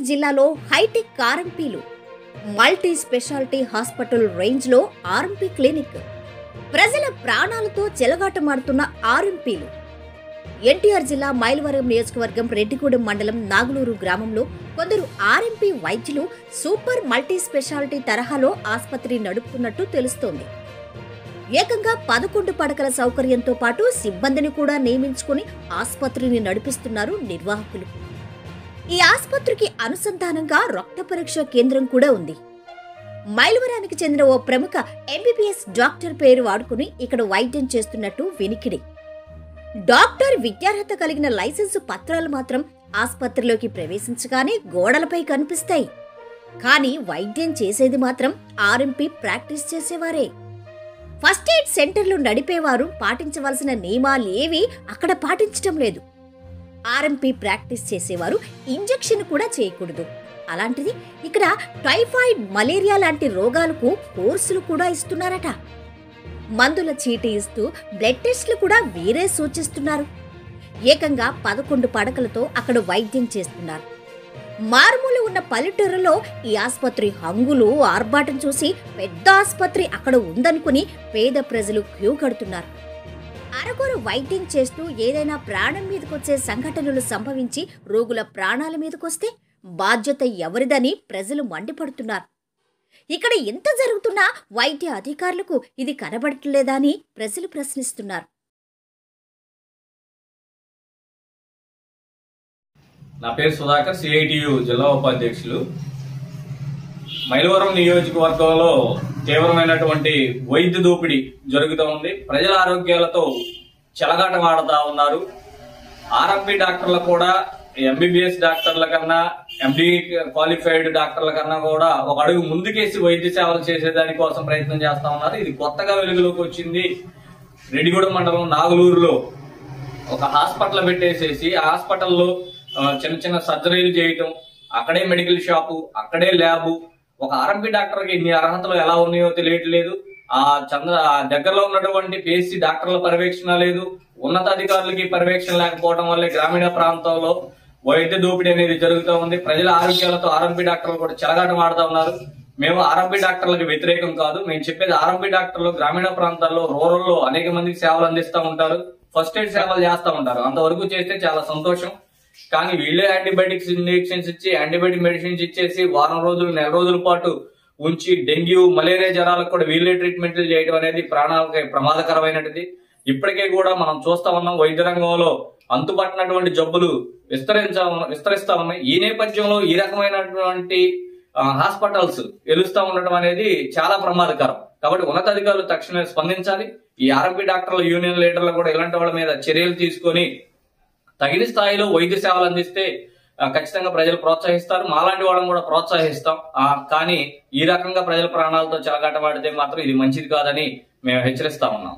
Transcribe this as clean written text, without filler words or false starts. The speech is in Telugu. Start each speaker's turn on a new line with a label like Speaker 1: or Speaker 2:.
Speaker 1: ఎన్టీఆర్ జిల్లాలో హైటెక్ ఆర్ఎంపీలు, మల్టీ స్పెషాలిటీ హాస్పిటల్ రేంజ్లో ఆర్ఎంపీ క్లినిక్, ప్రజల ప్రాణాలతో చెలగాటమాడుతున్న ఆర్ఎంపీలు. ఎన్టీఆర్ జిల్లా మైలవరం నియోజకవర్గం రెడ్డిగూడెం మండలం నాగులూరు గ్రామంలో కొందరు ఆర్ఎంపీ వైద్యులు సూపర్ మల్టీ స్పెషాలిటీ తరహాలో ఆసుపత్రి నడుపుతున్నట్టు తెలుస్తోంది. ఏకంగా 11 పడకల సౌకర్యంతో పాటు సిబ్బందిని కూడా నియమించుకుని ఆసుపత్రిని నడిపిస్తున్నారు నిర్వాహకులు. ఈ ఆసుపత్రికి అనుసంధానంగా రక్త పరీక్ష కేంద్రం కూడా ఉంది. మైలవరానికి చెందిన ఓ ప్రముఖ ఎంబీబీఎస్ డాక్టర్ పేరు వాడుకుని ఇక్కడ వైద్యం చేస్తున్నట్టు వినికిడి. డాక్టర్ విద్యార్హత కలిగిన లైసెన్సు పత్రాలు మాత్రం ఆసుపత్రిలోకి ప్రవేశించగానే గోడలపై కనిపిస్తాయి. కానీ వైద్యం చేసేది మాత్రం ఆర్ఎంపీ ప్రాక్టీస్ చేసేవారే. ఫస్ట్ ఎయిడ్ సెంటర్లు నడిపేవారు పాటించవలసిన నియమాలేవీ అక్కడ పాటించటం లేదు. ఆర్ఎంపీ ప్రాక్టీస్ చేసేవారు ఇంజెక్షన్ కూడా చేయకూడదు. అలాంటిది ఇక్కడ టైఫాయిడ్, మలేరియా లాంటి రోగాలకు కోర్సులు కూడా ఇస్తున్నారట. మందుల చీటీ ఇస్తూ బ్లడ్ టెస్టులు కూడా వీరే సూచిస్తున్నారు. ఏకంగా 11 పడకలతో అక్కడ వైద్యం చేస్తున్నారు. మారుమూల ఉన్న పల్లెటూరులో ఈ ఆసుపత్రి హంగులు, ఆర్భాటం చూసి పెద్ద ఆసుపత్రి అక్కడ ఉందనుకుని పేద ప్రజలు క్యూ కడుతున్నారు. అరకొర వైద్యం చేస్తూ ఏదైనా ప్రాణం మీదకొచ్చే సంఘటనలు సంభవించి రోగుల ప్రాణాల మీదకొస్తే బాధ్యత ఎవరిదని ప్రజలు మండిపడుతున్నారు. ఇక్కడ ఎంత జరుగుతున్నా వైద్య అధికారులకు ఇది కనబడట్లేదా అని ప్రజలు ప్రశ్నిస్తున్నారు.
Speaker 2: నా పేరు సుధాకర్, సిఐటియు జిల్లా ఉపాధ్యక్షులు. మైలవరం నియోజకవర్గంలో తీవ్రమైనటువంటి వైద్య దోపిడీ జరుగుతూ ఉంది. ప్రజల ఆరోగ్యాలతో చెలగాటమాడుతా ఉన్నారు. ఆర్ఎంపీ డాక్టర్లు కూడా ఎంబీబీఎస్ డాక్టర్ల కన్నా, ఎండి క్వాలిఫైడ్ డాక్టర్ల కన్నా కూడా ఒక అడుగు ముందుకేసి వైద్య సేవలు చేసేదాని కోసం ప్రయత్నం చేస్తా ఉన్నారు. ఇది కొత్తగా వెలుగులోకి వచ్చింది. రెడ్డిగూడెం మండలం నాగులూరులో ఒక హాస్పిటల్ పెట్టేసేసి ఆ హాస్పిటల్లో చిన్న చిన్న సర్జరీలు చేయటం, అక్కడే మెడికల్ షాపు, అక్కడే ల్యాబు. ఒక ఆర్ఎంపీ డాక్టర్కి ఇన్ని అర్హతలు ఎలా ఉన్నాయో తెలియట్లేదు. ఆ దగ్గరలో ఉన్నటువంటి పిహెచ్సి డాక్టర్ల పర్యవేక్షణ లేదు. ఉన్నతాధికారులకి పర్యవేక్షణ లేకపోవడం వల్లే గ్రామీణ ప్రాంతంలో వైద్య దోపిడీ అనేది జరుగుతూ ఉంది. ప్రజల ఆరోగ్యాలతో ఆర్ఎంపీ డాక్టర్లు కూడా చెలగాటం ఆడుతూ ఉన్నారు. మేము ఆర్ఎంపీ డాక్టర్లకు వ్యతిరేకం కాదు. మేము చెప్పేది ఆర్ఎంపీ డాక్టర్లు గ్రామీణ ప్రాంతాల్లో, రూరల్లో అనేక మందికి సేవలు అందిస్తూ ఉంటారు. ఫస్ట్ ఎయిడ్ సేవలు చేస్తూ ఉంటారు. అంతవరకు చేస్తే చాలా సంతోషం. కానీ వీళ్ళే యాంటీబయాటిక్స్ ఇంజెక్షన్స్ ఇచ్చి, యాంటీబయాటిక్ మెడిసిన్స్ ఇచ్చేసి వారం రోజులు, నెల రోజుల పాటు ఉంచి డెంగ్యూ, మలేరియా జ్వరాలకు కూడా వీళ్ళే ట్రీట్మెంట్లు చేయడం అనేది ప్రాణాలకి ప్రమాదకరమైనది. ఇప్పటికే కూడా మనం చూస్తా ఉన్నాం, వైద్య రంగంలో అంతుపట్టినటువంటి జబ్బులు విస్తరిస్తా ఉన్నాయి. ఈ నేపథ్యంలో ఈ రకమైనటువంటి హాస్పిటల్స్ వెలుస్తా ఉండటం అనేది చాలా ప్రమాదకరం. కాబట్టి ఉన్నతాధికారులు తక్షణమే స్పందించాలి. ఈ ఆర్ఎంపీ డాక్టర్ల యూనియన్ లీడర్లు కూడా ఇలాంటి వాళ్ళ మీద చర్యలు తీసుకొని తగిన స్థాయిలో వైద్య సేవలు అందిస్తే ఖచ్చితంగా ప్రజలు ప్రోత్సహిస్తారు. మాలాంటి వాళ్ళని కూడా ప్రోత్సహిస్తాం. కానీ ఈ రకంగా ప్రజల ప్రాణాలతో చెలగాటమాడితే మాత్రం ఇది మంచిది కాదని మేము హెచ్చరిస్తా ఉన్నాం.